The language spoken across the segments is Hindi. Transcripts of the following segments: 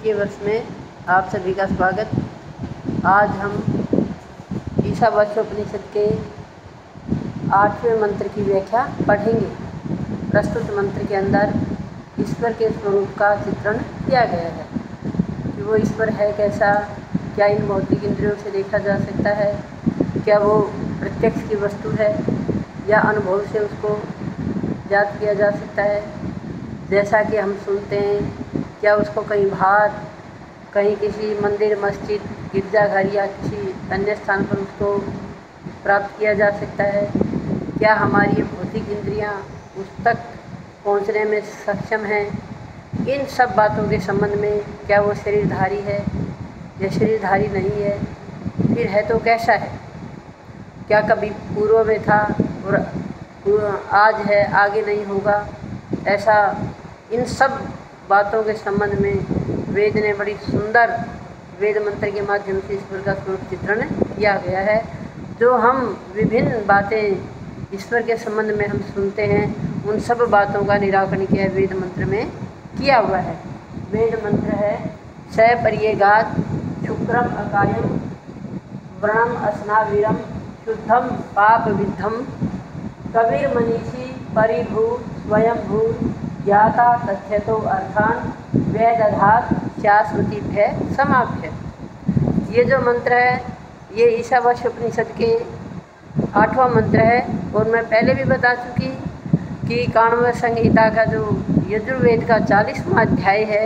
द्वितीय वर्ष में आप सभी का स्वागत। आज हम ईशावास्योपनिषद के 8वें मंत्र की व्याख्या पढ़ेंगे। प्रस्तुत मंत्र के अंदर ईश्वर के स्वरूप का चित्रण किया गया है कि वो ईश्वर है कैसा, क्या इन भौतिक इंद्रियों से देखा जा सकता है, क्या वो प्रत्यक्ष की वस्तु है या अनुभव से उसको याद किया जा सकता है। जैसा कि हम सुनते हैं, क्या उसको कहीं बाहर, कहीं किसी मंदिर, मस्जिद, गिरजाघर या किसी अन्य स्थान पर उसको प्राप्त किया जा सकता है। क्या हमारी ये भौतिक इंद्रियां उस तक पहुंचने में सक्षम हैं। इन सब बातों के संबंध में क्या वो शरीरधारी है या शरीरधारी नहीं है, फिर है तो कैसा है, क्या कभी पूर्व में था और आज है, आगे नहीं होगा, ऐसा। इन सब बातों के संबंध में वेद ने बड़ी सुंदर वेद मंत्र के माध्यम से ईश्वर का स्वरूप चित्रण किया गया है। जो हम विभिन्न बातें ईश्वर के संबंध में हम सुनते हैं, उन सब बातों का निराकरण किया वेद मंत्र में किया हुआ है। वेद मंत्र है सपर्यगात शुक्रम अकायम व्रणम अस्नावीरम शुद्धम पाप विद्धम कबीर मनीषी परिभू स्वयंभू ज्ञाता तथ्यतो अर्थान वेदधात शाश्वतीभ्य समाभ्य। ये जो मंत्र है ये ईशावास्योपनिषद के 8वां मंत्र है और मैं पहले भी बता चुकी कि काण्व संहिता का जो यजुर्वेद का 40वां अध्याय है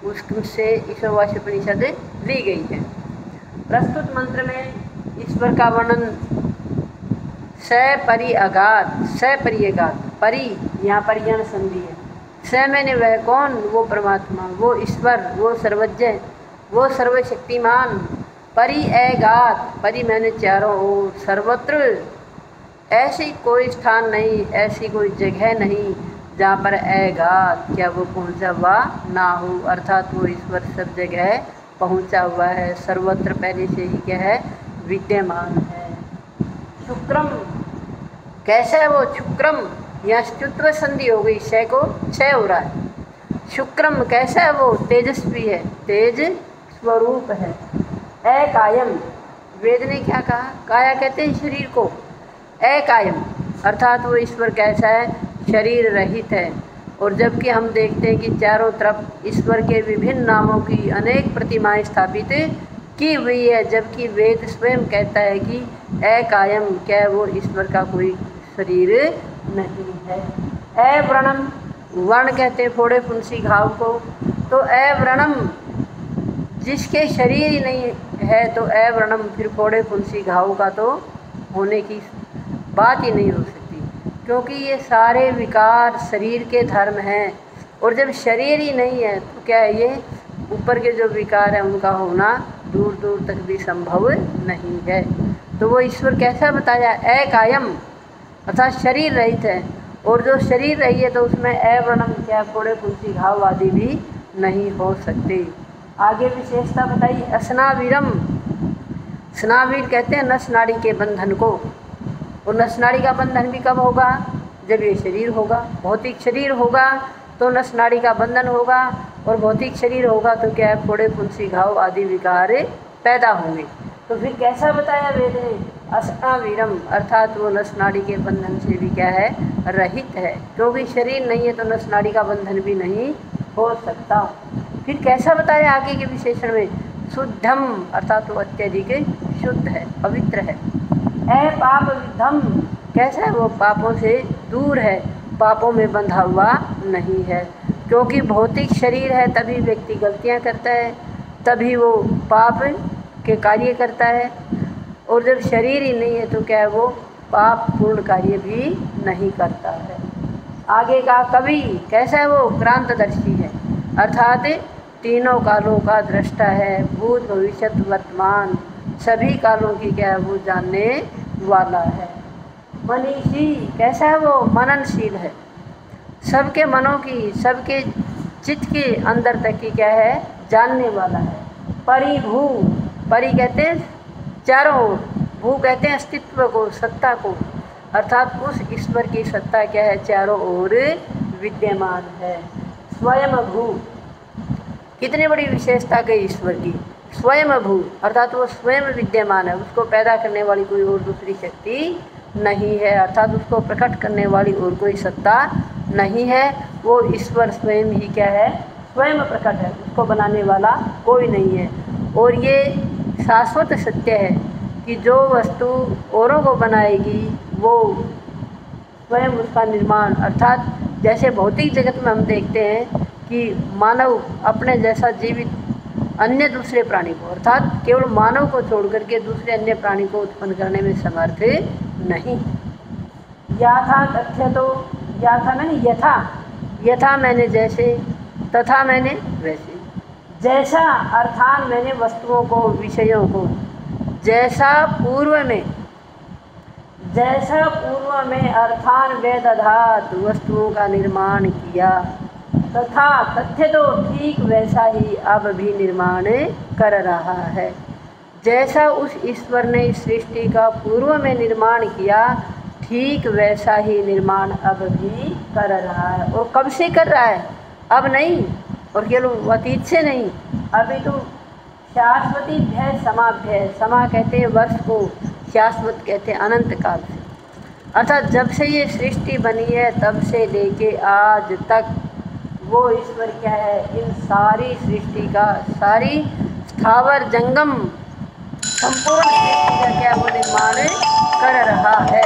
उससे ईशावास्योपनिषद ली गई है। प्रस्तुत मंत्र में ईश्वर का वर्णन सपर्यगात परि, यहाँ पर यण संधि है। स मैंने वह कौन, वो परमात्मा, वो ईश्वर, वो सर्वज्ञ, वो सर्वशक्तिमान। परिएगात, परि मैंने चारों ओर, सर्वत्र, ऐसी कोई स्थान नहीं, ऐसी कोई जगह नहीं जहाँ पर एगात क्या वो पहुँचा हुआ ना हो, अर्थात वो ईश्वर सब जगह पहुँचा हुआ है, सर्वत्र पहले से ही क्या है, विद्यमान है। शुक्रम कैसा है वो, शुक्रम यहाँ स्तुत्व संधि हो गई, शय को क्षय हो रहा है। शुक्रम कैसा है वो, तेजस्वी है, तेज स्वरूप है। अकायम, वेद ने क्या कहा, काया कहते हैं शरीर को, अकायम अर्थात वो ईश्वर कैसा है, शरीर रहित है। और जबकि हम देखते हैं कि चारों तरफ ईश्वर के विभिन्न नामों की अनेक प्रतिमाएं स्थापित की हुई है, जबकि वेद स्वयं कहता है कि अकायम क्या वो ईश्वर का कोई शरीर नहीं है। अव्रणम, वर्ण कहते हैं फोड़े फुंसी घाव को, तो अव्रणम जिसके शरीर ही नहीं है तो अव्रणम, फिर फोड़े फुंसी घाव का तो होने की बात ही नहीं हो सकती, क्योंकि ये सारे विकार शरीर के धर्म हैं। और जब शरीर ही नहीं है तो क्या है, ये ऊपर के जो विकार हैं उनका होना दूर दूर तक भी संभव नहीं है। तो वो ईश्वर कैसा बताया, अकायम अर्थात शरीर रहित है। और जो शरीर रही है तो उसमें अव्रणम क्या फोड़े फुंसी घाव आदि भी नहीं हो सकते। आगे विशेषता बताई, अस्नावीरम, स्नावीर कहते हैं नस नाड़ी के बंधन को, और नस नाड़ी का बंधन भी कब होगा, जब ये शरीर होगा, भौतिक शरीर होगा तो नस नाड़ी का बंधन होगा, और भौतिक शरीर होगा तो क्या है, फोड़े फुंसी घाव आदि विकार पैदा होंगे। तो फिर कैसा बताया वेद ने, अस्नावीरम अर्थात वो नस नाड़ी के बंधन से भी क्या है, रहित है, क्योंकि शरीर नहीं है तो नस नाड़ी का बंधन भी नहीं हो सकता। फिर कैसा बताया आगे के विशेषण में, शुद्धम अर्थात वो अत्यधिक शुद्ध है, पवित्र है। अपाप विद्धम कैसा है, वो पापों से दूर है, पापों में बंधा हुआ नहीं है, क्योंकि भौतिक शरीर है तभी व्यक्ति गलतियां करता है, तभी वो पाप के कार्य करता है। और जब शरीर ही नहीं है तो क्या है, वो पाप पूर्ण कार्य भी नहीं करता है। आगे का कवि कैसा है, वो क्रांतदर्शी है, अर्थात तीनों कालों का दृष्टा है, भूत भविष्य वर्तमान सभी कालों की क्या है, वो जानने वाला है। मनीषी कैसा है, वो मननशील है, सबके मनों की, सबके चित्त के अंदर तक की क्या है, जानने वाला है। परिभू, परि कहते हैं चारों ओर, भू कहते हैं अस्तित्व को, सत्ता को, अर्थात उस ईश्वर की सत्ता क्या है, चारों ओर विद्यमान है। स्वयं भू कितनी बड़ी विशेषता के ईश्वर की। स्वयं भू अर्थात वो स्वयं विद्यमान है, उसको पैदा करने वाली कोई और दूसरी शक्ति नहीं है, अर्थात उसको प्रकट करने वाली और कोई सत्ता नहीं है। वो ईश्वर स्वयं ही क्या है, स्वयं प्रकट है, उसको बनाने वाला कोई नहीं है। और ये शाश्वत सत्य है कि जो वस्तु औरों को बनाएगी वो स्वयं उसका निर्माण, अर्थात जैसे भौतिक जगत में हम देखते हैं कि मानव अपने जैसा जीवित अन्य दूसरे प्राणी को, अर्थात केवल मानव को छोड़ करके दूसरे अन्य प्राणी को उत्पन्न करने में समर्थ नहीं। यथा तथ्य तो यथा मैंने यथा, यथा मैंने जैसे, तथा मैंने वैसे, जैसा अर्थान मैंने वस्तुओं को, विषयों को, जैसा पूर्व में, जैसा पूर्व में अर्थान वेदधात वस्तुओं का निर्माण किया, तथा तथ्य तो ठीक वैसा ही अब भी निर्माण कर रहा है। जैसा उस ईश्वर ने इस सृष्टि का पूर्व में निर्माण किया, ठीक वैसा ही निर्माण अब भी कर रहा है। और कब से कर रहा है, अब नहीं, और केवल अतीत से नहीं, अभी तो शाश्वती भय समाभ्य, समा कहते हैं वर्ष को, शाश्वत कहते हैं अनंत काल से, अर्थात जब से ये सृष्टि बनी है तब से लेके आज तक वो ईश्वर क्या है, इन सारी सृष्टि का, सारी स्थावर जंगम संपूर्ण सृष्टि का क्या वो निर्माण कर रहा है।